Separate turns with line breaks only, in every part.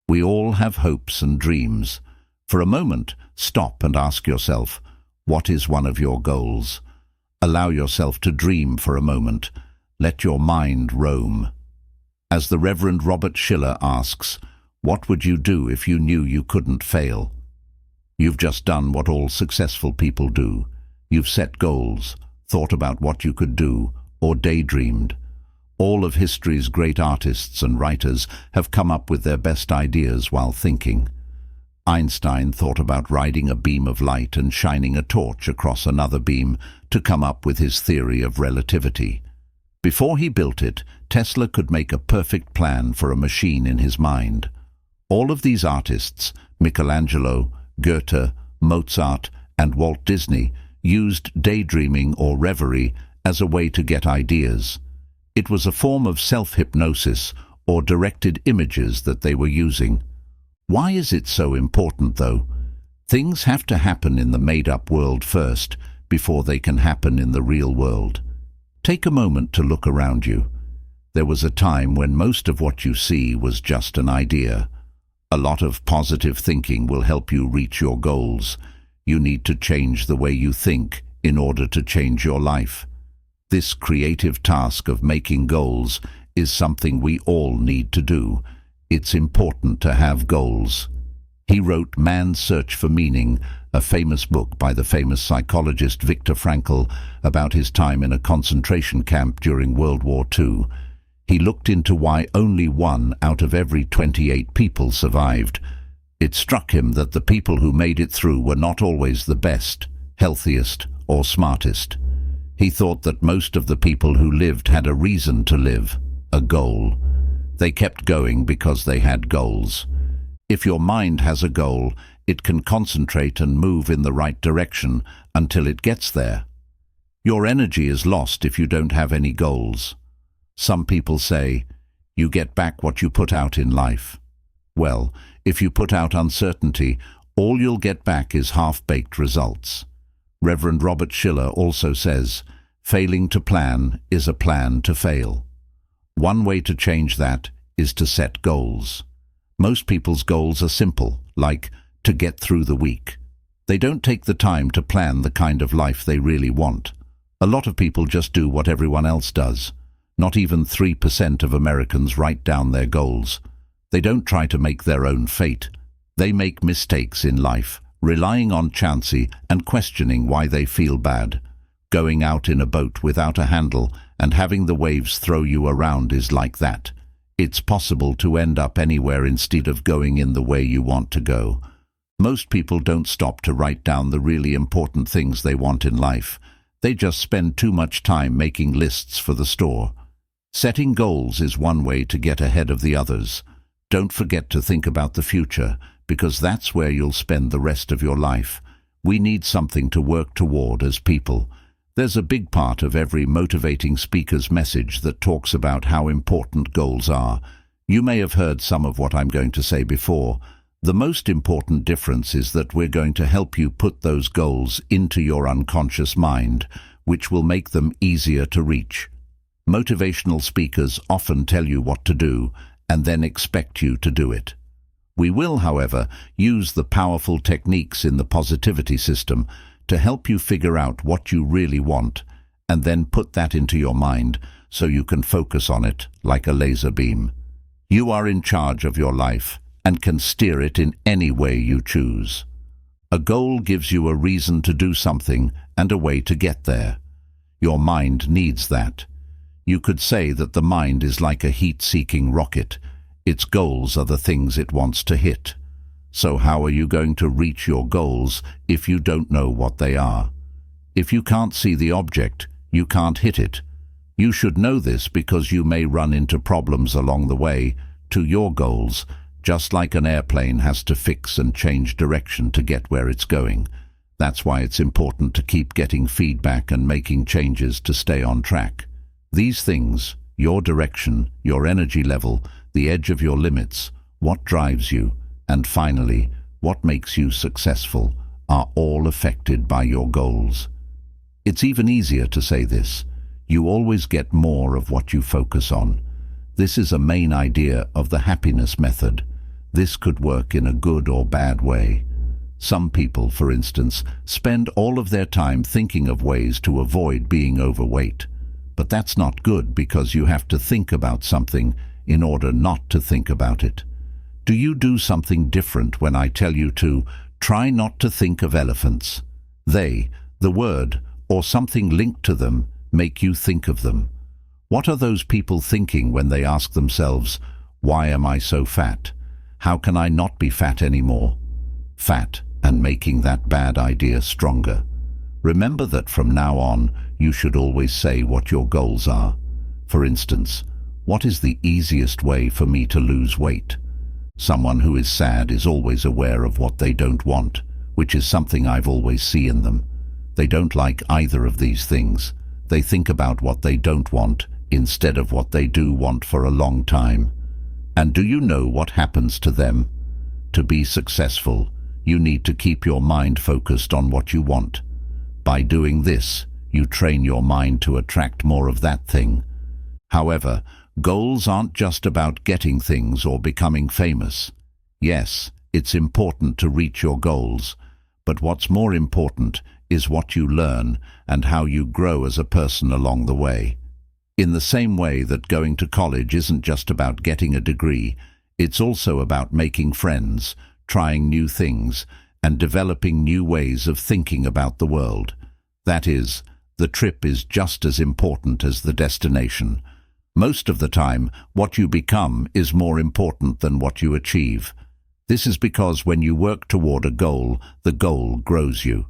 We all have hopes and dreams. For a moment, stop and ask yourself, what is one of your goals? Allow yourself to dream for a moment. Let your mind roam. As the Reverend Robert Schiller asks, what would you do if you knew you couldn't fail? You've just done what all successful people do. You've set goals, thought about what you could do, or daydreamed. All of history's great artists and writers have come up with their best ideas while thinking. Einstein thought about riding a beam of light and shining a torch across another beam to come up with his theory of relativity. Before he built it, Tesla could make a perfect plan for a machine in his mind. All of these artists, Michelangelo, Goethe, Mozart, and Walt Disney, used daydreaming or reverie as a way to get ideas. It was a form of self-hypnosis or directed images that they were using. Why is it so important, though? Things have to happen in the made-up world first, before they can happen in the real world. Take a moment to look around you. There was a time when most of what you see was just an idea. A lot of positive thinking will help you reach your goals. You need to change the way you think in order to change your life. This creative task of making goals is something we all need to do. It's important to have goals. He wrote Man's Search for Meaning, a famous book by the famous psychologist Viktor Frankl about his time in a concentration camp during World War II. He looked into why only 1 out of every 28 people survived. It struck him that the people who made it through were not always the best, healthiest, or smartest. He thought that most of the people who lived had a reason to live, a goal. They kept going because they had goals. If your mind has a goal, it can concentrate and move in the right direction until it gets there. Your energy is lost if you don't have any goals. Some people say, you get back what you put out in life. Well, if you put out uncertainty, all you'll get back is half-baked results. Reverend Robert Schiller also says, failing to plan is a plan to fail. One way to change that is to set goals. Most people's goals are simple, like to get through the week. They don't take the time to plan the kind of life they really want. A lot of people just do what everyone else does. Not even 3% of Americans write down their goals. They don't try to make their own fate. They make mistakes in life, relying on chancy and questioning why they feel bad. Going out in a boat without a handle and having the waves throw you around is like that. It's possible to end up anywhere instead of going in the way you want to go. Most people don't stop to write down the really important things they want in life. They just spend too much time making lists for the store. Setting goals is one way to get ahead of the others. Don't forget to think about the future, because that's where you'll spend the rest of your life. We need something to work toward as people. There's a big part of every motivating speaker's message that talks about how important goals are. You may have heard some of what I'm going to say before. The most important difference is that we're going to help you put those goals into your unconscious mind, which will make them easier to reach. Motivational speakers often tell you what to do and then expect you to do it. We will, however, use the powerful techniques in the positivity system to help you figure out what you really want and then put that into your mind so you can focus on it like a laser beam. You are in charge of your life and can steer it in any way you choose. A goal gives you a reason to do something and a way to get there. Your mind needs that. You could say that the mind is like a heat-seeking rocket. Its goals are the things it wants to hit. So how are you going to reach your goals if you don't know what they are? If you can't see the object, you can't hit it. You should know this because you may run into problems along the way to your goals, just like an airplane has to fix and change direction to get where it's going. That's why it's important to keep getting feedback and making changes to stay on track. These things, your direction, your energy level, the edge of your limits, what drives you, and finally, what makes you successful, are all affected by your goals. It's even easier to say this. You always get more of what you focus on. This is a main idea of the happiness method. This could work in a good or bad way. Some people, for instance, spend all of their time thinking of ways to avoid being overweight. But that's not good because you have to think about something in order not to think about it. Do you do something different when I tell you to try not to think of elephants? They, the word, or something linked to them, make you think of them. What are those people thinking when they ask themselves, why am I so fat? How can I not be fat anymore? Fat, and making that bad idea stronger. Remember that from now on, you should always say what your goals are. For instance, what is the easiest way for me to lose weight? Someone who is sad is always aware of what they don't want, which is something I've always seen in them. They don't like either of these things. They think about what they don't want instead of what they do want for a long time. And do you know what happens to them? To be successful, you need to keep your mind focused on what you want. By doing this, you train your mind to attract more of that thing. However, goals aren't just about getting things or becoming famous. Yes, it's important to reach your goals, but what's more important is what you learn and how you grow as a person along the way. In the same way that going to college isn't just about getting a degree, it's also about making friends, trying new things, and developing new ways of thinking about the world. That is, the trip is just as important as the destination. Most of the time, what you become is more important than what you achieve. This is because when you work toward a goal, the goal grows you.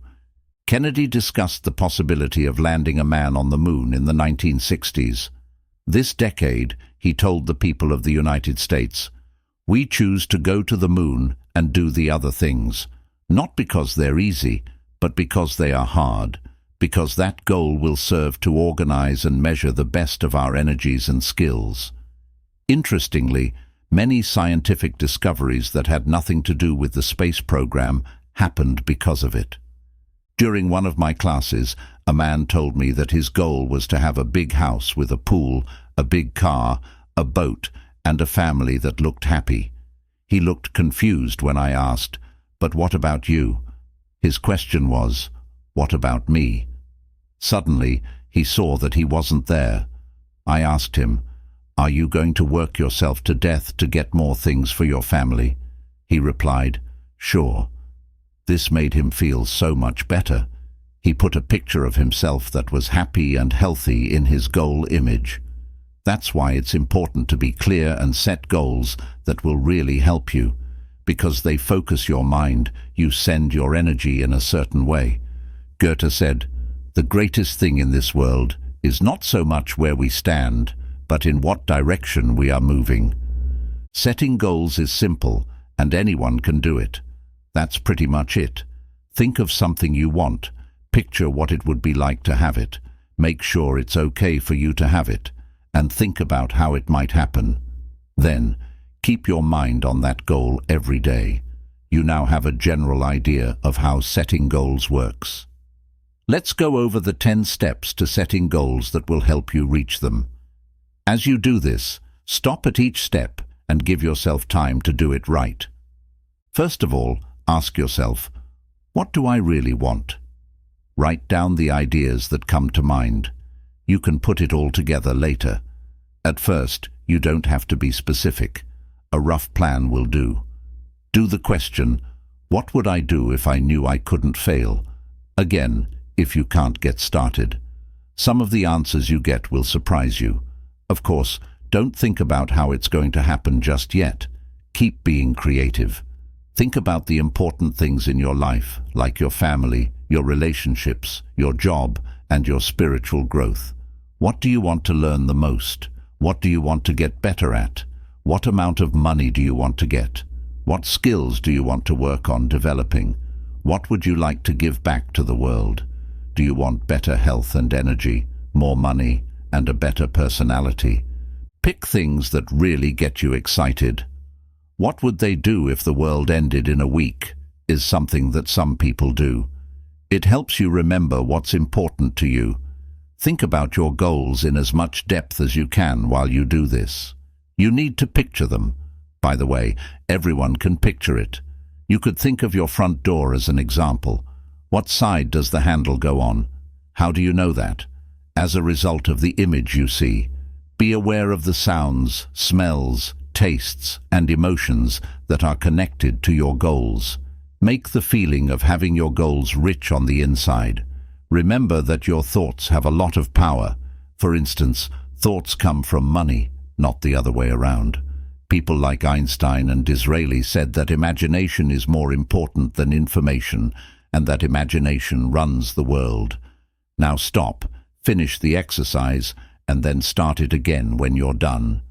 Kennedy discussed the possibility of landing a man on the moon in the 1960s. This decade, he told the people of the United States, "We choose to go to the moon and do the other things, not because they're easy, but because they are hard, because that goal will serve to organize and measure the best of our energies and skills." Interestingly, many scientific discoveries that had nothing to do with the space program happened because of it. During one of my classes, a man told me that his goal was to have a big house with a pool, a big car, a boat, and a family that looked happy. He looked confused when I asked, "But what about you?" His question was, "What about me?" Suddenly, he saw that he wasn't there. I asked him, "Are you going to work yourself to death to get more things for your family?" He replied, "Sure." This made him feel so much better. He put a picture of himself that was happy and healthy in his goal image. That's why it's important to be clear and set goals that will really help you. Because they focus your mind, you send your energy in a certain way. Goethe said, "The greatest thing in this world is not so much where we stand, but in what direction we are moving." Setting goals is simple, and anyone can do it. That's pretty much it. Think of something you want. Picture what it would be like to have it. Make sure it's okay for you to have it, and think about how it might happen. Then, keep your mind on that goal every day. You now have a general idea of how setting goals works. Let's go over the 10 steps to setting goals that will help you reach them. As you do this, stop at each step and give yourself time to do it right. First of all, ask yourself, what do I really want? Write down the ideas that come to mind. You can put it all together later. At first, you don't have to be specific. A rough plan will do. Do the question, what would I do if I knew I couldn't fail? Again, if you can't get started. Some of the answers you get will surprise you. Of course, don't think about how it's going to happen just yet. Keep being creative. Think about the important things in your life, like your family, your relationships, your job, and your spiritual growth. What do you want to learn the most? What do you want to get better at? What amount of money do you want to get? What skills do you want to work on developing? What would you like to give back to the world? Do you want better health and energy, more money, and a better personality? Pick things that really get you excited. What would they do if the world ended in a week? Is something that some people do. It helps you remember what's important to you. Think about your goals in as much depth as you can while you do this. You need to picture them. By the way, everyone can picture it. You could think of your front door as an example. What side does the handle go on? How do you know that? As a result of the image you see. Be aware of the sounds, smells, tastes, and emotions that are connected to your goals. Make the feeling of having your goals rich on the inside. Remember that your thoughts have a lot of power. For instance, thoughts come from money, not the other way around. People like Einstein and Disraeli said that imagination is more important than information, and that imagination runs the world. Now stop, finish the exercise, and then start it again when you're done.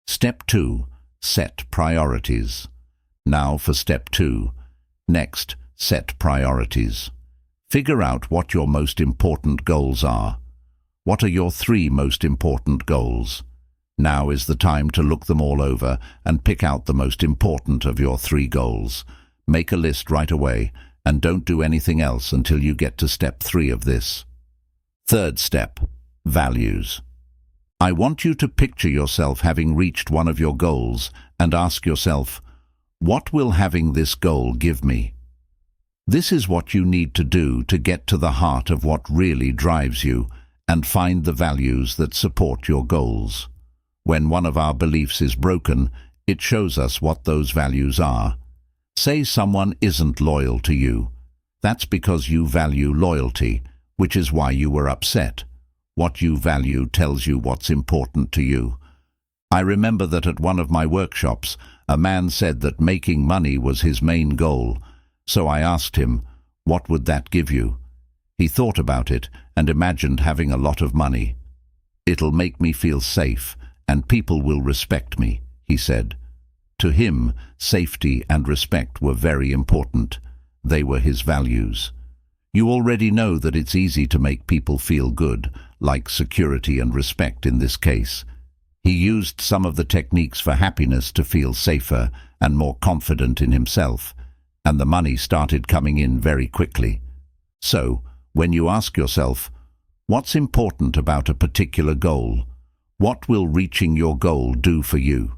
Step 2. Set priorities. Now for step 2. Next, set priorities. Figure out what your most important goals are. What are your 3 most important goals? Now is the time to look them all over and pick out the most important of your 3 goals. Make a list right away, and don't do anything else until you get to step 3 of this. Third step, values. I want you to picture yourself having reached one of your goals and ask yourself, what will having this goal give me? This is what you need to do to get to the heart of what really drives you and find the values that support your goals. When one of our beliefs is broken, it shows us what those values are. Say someone isn't loyal to you. That's because you value loyalty, which is why you were upset. What you value tells you what's important to you. I remember that at one of my workshops, a man said that making money was his main goal. So I asked him, what would that give you? He thought about it and imagined having a lot of money. It'll make me feel safe, and people will respect me, he said. To him, safety and respect were very important. They were his values. You already know that it's easy to make people feel good, like security and respect in this case. He used some of the techniques for happiness to feel safer and more confident in himself, and the money started coming in very quickly. So, when you ask yourself, what's important about a particular goal? What will reaching your goal do for you?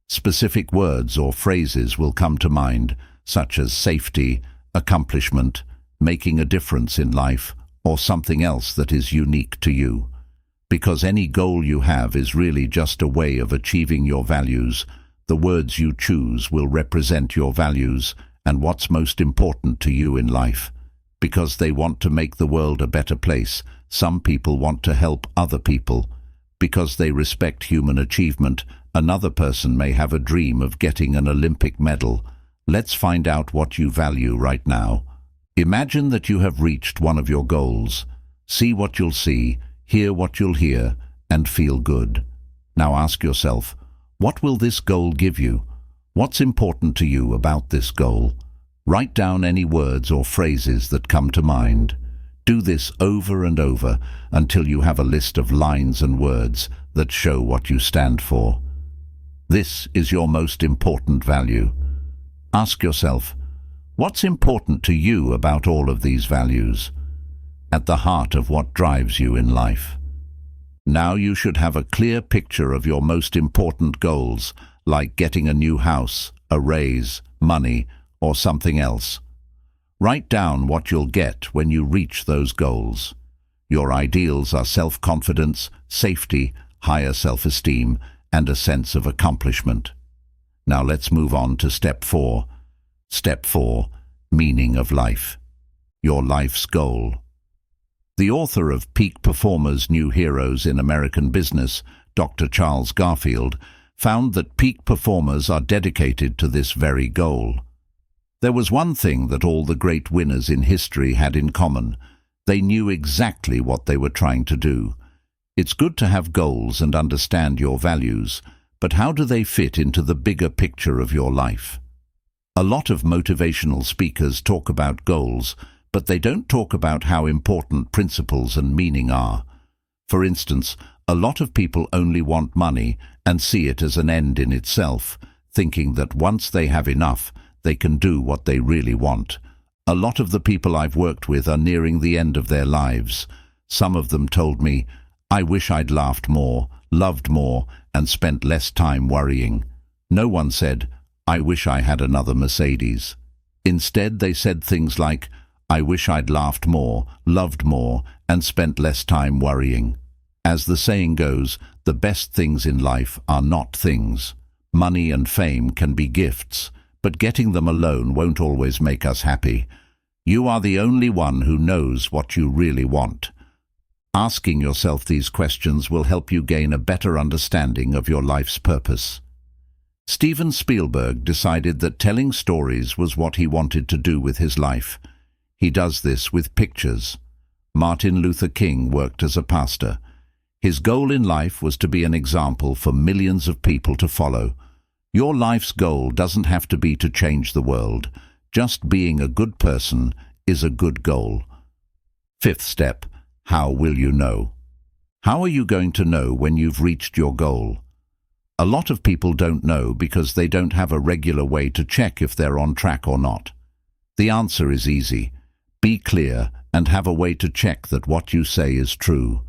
Specific words or phrases will come to mind, such as safety, accomplishment, making a difference in life, or something else that is unique to you. Because any goal you have is really just a way of achieving your values, the words you choose will represent your values and what's most important to you in life. Because they want to make the world a better place, some people want to help other people. Because they respect human achievement, another person may have a dream of getting an Olympic medal. Let's find out what you value right now. Imagine that you have reached one of your goals. See what you'll see, hear what you'll hear, and feel good. Now ask yourself, what will this goal give you? What's important to you about this goal? Write down any words or phrases that come to mind. Do this over and over until you have a list of lines and words that show what you stand for. This is your most important value. Ask yourself, what's important to you about all of these values? At the heart of what drives you in life. Now you should have a clear picture of your most important goals, like getting a new house, a raise, money, or something else. Write down what you'll get when you reach those goals. Your ideals are self-confidence, safety, higher self-esteem, and a sense of accomplishment. Now let's move on to step 4. Step 4. Meaning of life. Your life's goal. The author of Peak Performers' New Heroes in American Business, Dr. Charles Garfield, found that peak performers are dedicated to this very goal. There was one thing that all the great winners in history had in common. They knew exactly what they were trying to do. It's good to have goals and understand your values, but how do they fit into the bigger picture of your life? A lot of motivational speakers talk about goals, but they don't talk about how important principles and meaning are. For instance, a lot of people only want money and see it as an end in itself, thinking that once they have enough, they can do what they really want. A lot of the people I've worked with are nearing the end of their lives. Some of them told me, I wish I'd laughed more, loved more, and spent less time worrying. No one said, "I wish I had another Mercedes." Instead, they said things like, "I wish I'd laughed more, loved more, and spent less time worrying." As the saying goes, the best things in life are not things. Money and fame can be gifts, but getting them alone won't always make us happy. You are the only one who knows what you really want. Asking yourself these questions will help you gain a better understanding of your life's purpose. Steven Spielberg decided that telling stories was what he wanted to do with his life. He does this with pictures. Martin Luther King worked as a pastor. His goal in life was to be an example for millions of people to follow. Your life's goal doesn't have to be to change the world. Just being a good person is a good goal. Fifth step, how will you know? How are you going to know when you've reached your goal? A lot of people don't know because they don't have a regular way to check if they're on track or not. The answer is easy. Be clear and have a way to check that what you say is true.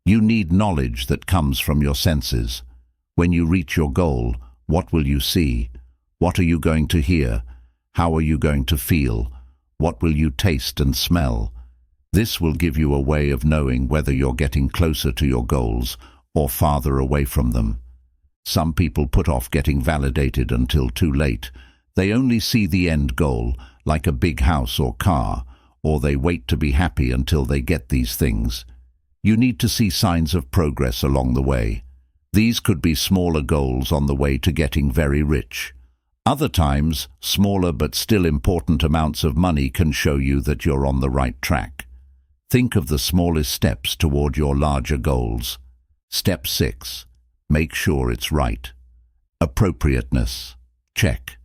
You need knowledge that comes from your senses. When you reach your goal, what will you see? What are you going to hear? How are you going to feel? What will you taste and smell? This will give you a way of knowing whether you're getting closer to your goals or farther away from them. Some people put off getting validated until too late. They only see the end goal, like a big house or car, or they wait to be happy until they get these things. You need to see signs of progress along the way. These could be smaller goals on the way to getting very rich. Other times, smaller but still important amounts of money can show you that you're on the right track. Think of the smallest steps toward your larger goals. Step 6. Make sure it's right. Appropriateness. Check.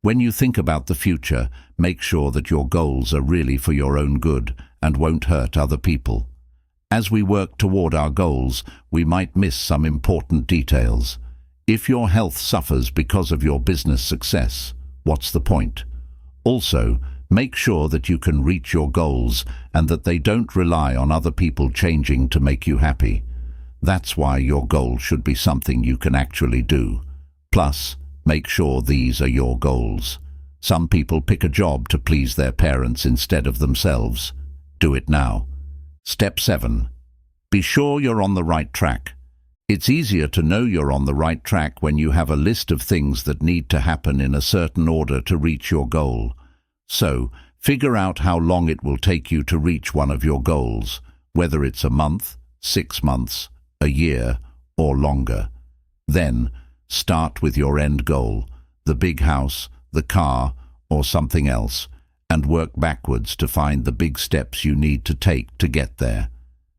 When you think about the future, make sure that your goals are really for your own good and won't hurt other people. As we work toward our goals, we might miss some important details. If your health suffers because of your business success, what's the point? Also, make sure that you can reach your goals and that they don't rely on other people changing to make you happy. That's why your goal should be something you can actually do. Plus, make sure these are your goals. Some people pick a job to please their parents instead of themselves. Do it now. Step 7. Be sure you're on the right track. It's easier to know you're on the right track when you have a list of things that need to happen in a certain order to reach your goal. So, figure out how long it will take you to reach one of your goals, whether it's a month, 6 months, a year, or longer. Then, start with your end goal, the big house, the car, or something else, and work backwards to find the big steps you need to take to get there.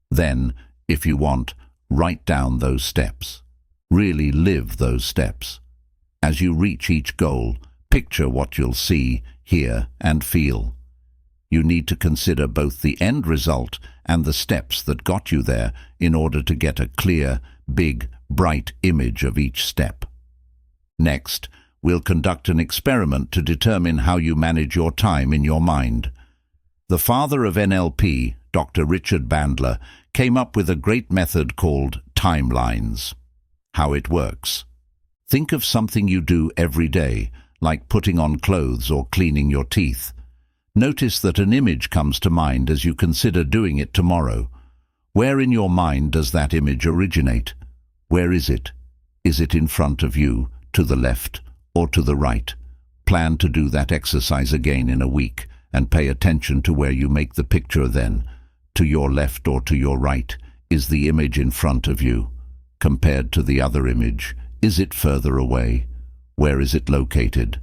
Then, if you want, write down those steps. Really live those steps. As you reach each goal, picture what you'll see, hear, and feel. You need to consider both the end result and the steps that got you there in order to get a clear, big, bright image of each step. Next, we'll conduct an experiment to determine how you manage your time in your mind. The father of NLP, Dr. Richard Bandler, came up with a great method called timelines. How it works. Think of something you do every day, like putting on clothes or cleaning your teeth. Notice that an image comes to mind as you consider doing it tomorrow. Where in your mind does that image originate? Where is it? Is it in front of you, to the left, or to the right? Plan to do that exercise again in a week and pay attention to where you make the picture then. To your left or to your right, is the image in front of you? Compared to the other image, is it further away? Where is it located?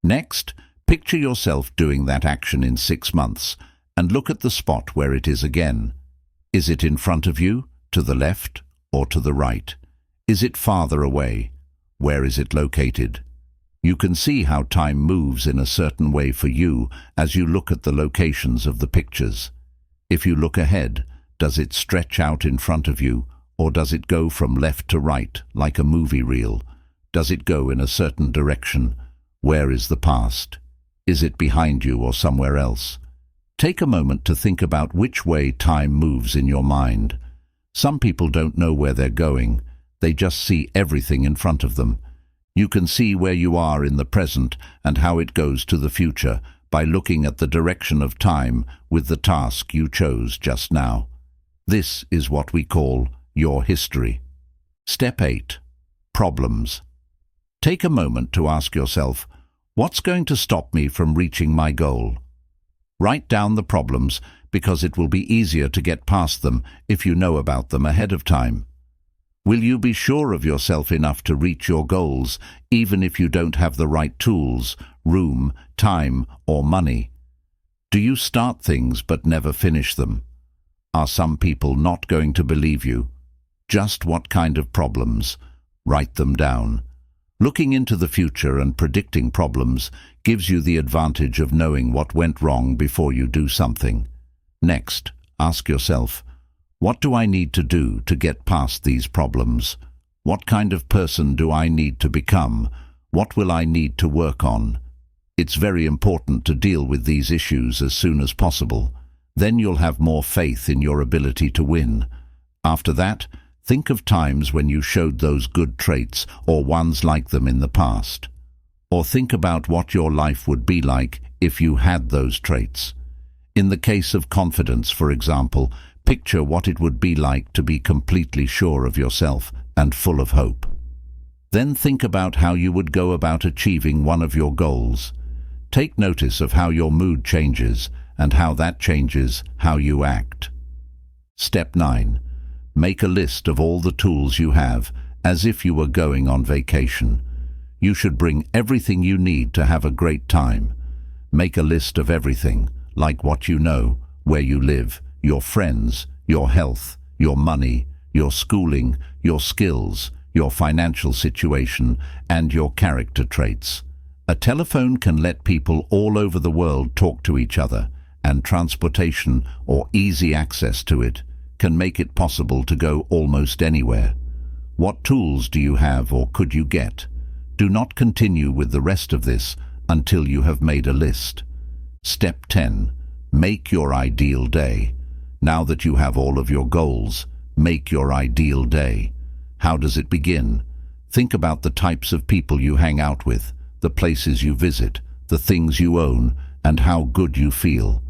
Next, picture yourself doing that action in 6 months and look at the spot where it is again. Is it in front of you, to the left, or to the right? Is it farther away? Where is it located? You can see how time moves in a certain way for you as you look at the locations of the pictures. If you look ahead, does it stretch out in front of you, or does it go from left to right, like a movie reel? Does it go in a certain direction? Where is the past? Is it behind you or somewhere else? Take a moment to think about which way time moves in your mind. Some people don't know where they're going. They just see everything in front of them. You can see where you are in the present and how it goes to the future by looking at the direction of time with the task you chose just now. This is what we call your history. Step 8. Problems. Take a moment to ask yourself, what's going to stop me from reaching my goal? Write down the problems because it will be easier to get past them if you know about them ahead of time. Will you be sure of yourself enough to reach your goals even if you don't have the right tools, room, time, or money? Do you start things but never finish them? Are some people not going to believe you? Just what kind of problems? Write them down. Looking into the future and predicting problems gives you the advantage of knowing what went wrong before you do something. Next, ask yourself, what do I need to do to get past these problems? What kind of person do I need to become? What will I need to work on? It's very important to deal with these issues as soon as possible. Then you'll have more faith in your ability to win. After that, think of times when you showed those good traits or ones like them in the past. Or think about what your life would be like if you had those traits. In the case of confidence, for example, picture what it would be like to be completely sure of yourself and full of hope. Then think about how you would go about achieving one of your goals. Take notice of how your mood changes and how that changes how you act. Step 9. Make a list of all the tools you have as if you were going on vacation. You should bring everything you need to have a great time. Make a list of everything, like what you know, where you live, your friends, your health, your money, your schooling, your skills, your financial situation, and your character traits. A telephone can let people all over the world talk to each other, and transportation or easy access to it can make it possible to go almost anywhere. What tools do you have or could you get? Do not continue with the rest of this until you have made a list. Step 10. Make your ideal day. Now that you have all of your goals, make your ideal day. How does it begin? Think about the types of people you hang out with, the places you visit, the things you own, and how good you feel.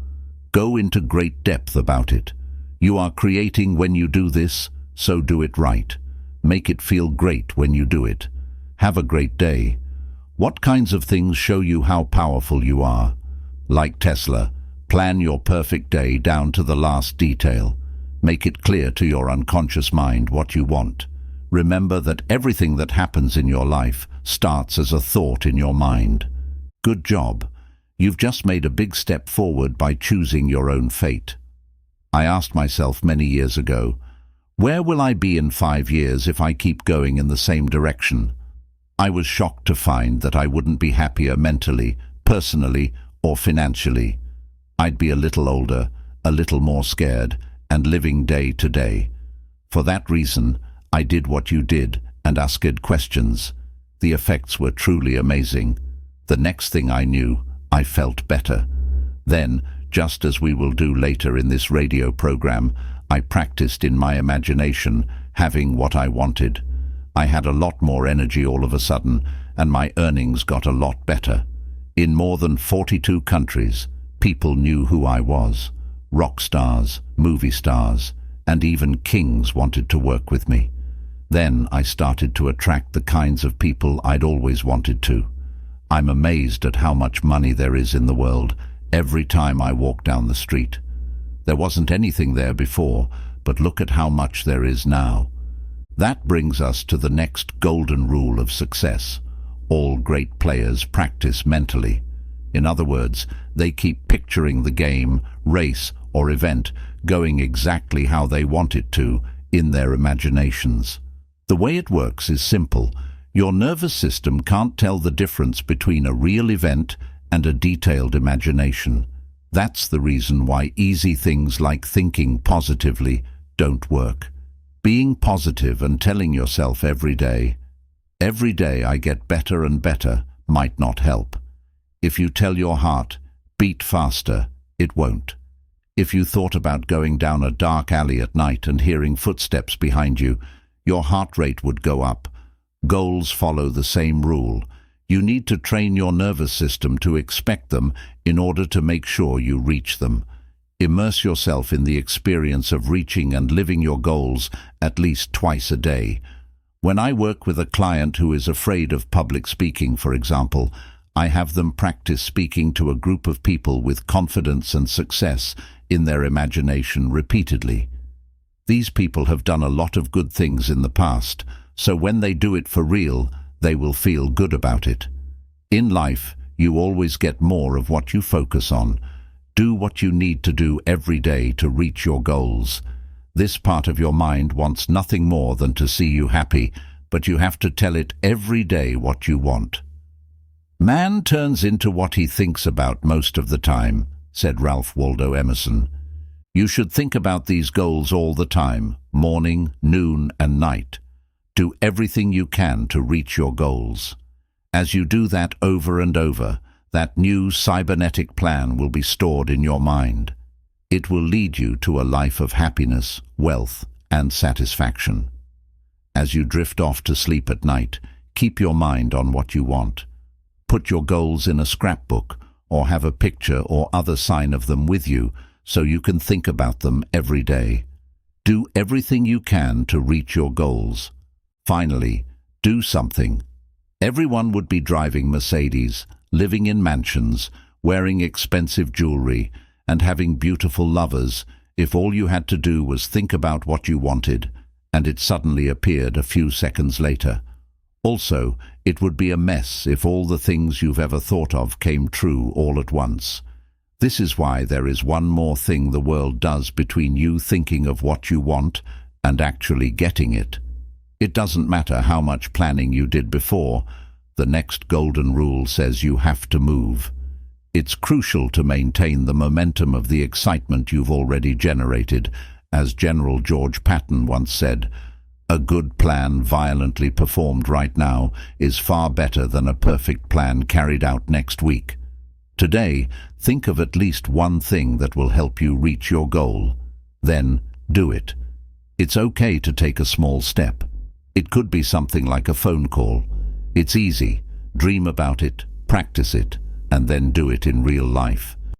Go into great depth about it. You are creating when you do this, so do it right. Make it feel great when you do it. Have a great day. What kinds of things show you how powerful you are? Like Tesla, plan your perfect day down to the last detail. Make it clear to your unconscious mind what you want. Remember that everything that happens in your life starts as a thought in your mind. Good job. You've just made a big step forward by choosing your own fate. I asked myself many years ago, where will I be in 5 years if I keep going in the same direction? I was shocked to find that I wouldn't be happier mentally, personally, or financially. I'd be a little older, a little more scared, and living day to day. For that reason, I did what you did and asked questions. The effects were truly amazing. The next thing I knew, I felt better. Then, just as we will do later in this radio program, I practiced in my imagination, having what I wanted. I had a lot more energy all of a sudden, and my earnings got a lot better. In more than 42 countries, people knew who I was. Rock stars, movie stars, and even kings wanted to work with me. Then I started to attract the kinds of people I'd always wanted to. I'm amazed at how much money there is in the world every time I walk down the street. There wasn't anything there before, but look at how much there is now. That brings us to the next golden rule of success. All great players practice mentally. In other words, they keep picturing the game, race, or event going exactly how they want it to in their imaginations. The way it works is simple. Your nervous system can't tell the difference between a real event and a detailed imagination. That's the reason why easy things like thinking positively don't work. Being positive and telling yourself every day I get better and better, might not help. If you tell your heart, beat faster, it won't. If you thought about going down a dark alley at night and hearing footsteps behind you, your heart rate would go up. Goals follow the same rule. You need to train your nervous system to expect them in order to make sure you reach them. Immerse yourself in the experience of reaching and living your goals at least twice a day. When I work with a client who is afraid of public speaking, for example, I have them practice speaking to a group of people with confidence and success in their imagination repeatedly. These people have done a lot of good things in the past, so when they do it for real, they will feel good about it. In life, you always get more of what you focus on. Do what you need to do every day to reach your goals. This part of your mind wants nothing more than to see you happy, but you have to tell it every day what you want. Man turns into what he thinks about most of the time, said Ralph Waldo Emerson. You should think about these goals all the time, morning, noon, and night. Do everything you can to reach your goals. As you do that over and over, that new cybernetic plan will be stored in your mind. It will lead you to a life of happiness, wealth, and satisfaction. As you drift off to sleep at night, keep your mind on what you want. Put your goals in a scrapbook, or have a picture or other sign of them with you so you can think about them every day. Do everything you can to reach your goals. Finally, do something. Everyone would be driving Mercedes, living in mansions, wearing expensive jewelry, and having beautiful lovers if all you had to do was think about what you wanted, and it suddenly appeared a few seconds later. Also, it would be a mess if all the things you've ever thought of came true all at once. This is why there is one more thing the world does between you thinking of what you want and actually getting it. It doesn't matter how much planning you did before. The next golden rule says you have to move. It's crucial to maintain the momentum of the excitement you've already generated. As General George Patton once said, a good plan violently performed right now is far better than a perfect plan carried out next week. Today, think of at least one thing that will help you reach your goal. Then, do it. It's okay to take a small step. It could be something like a phone call. It's easy. Dream about it, practice it, and then do it in real life.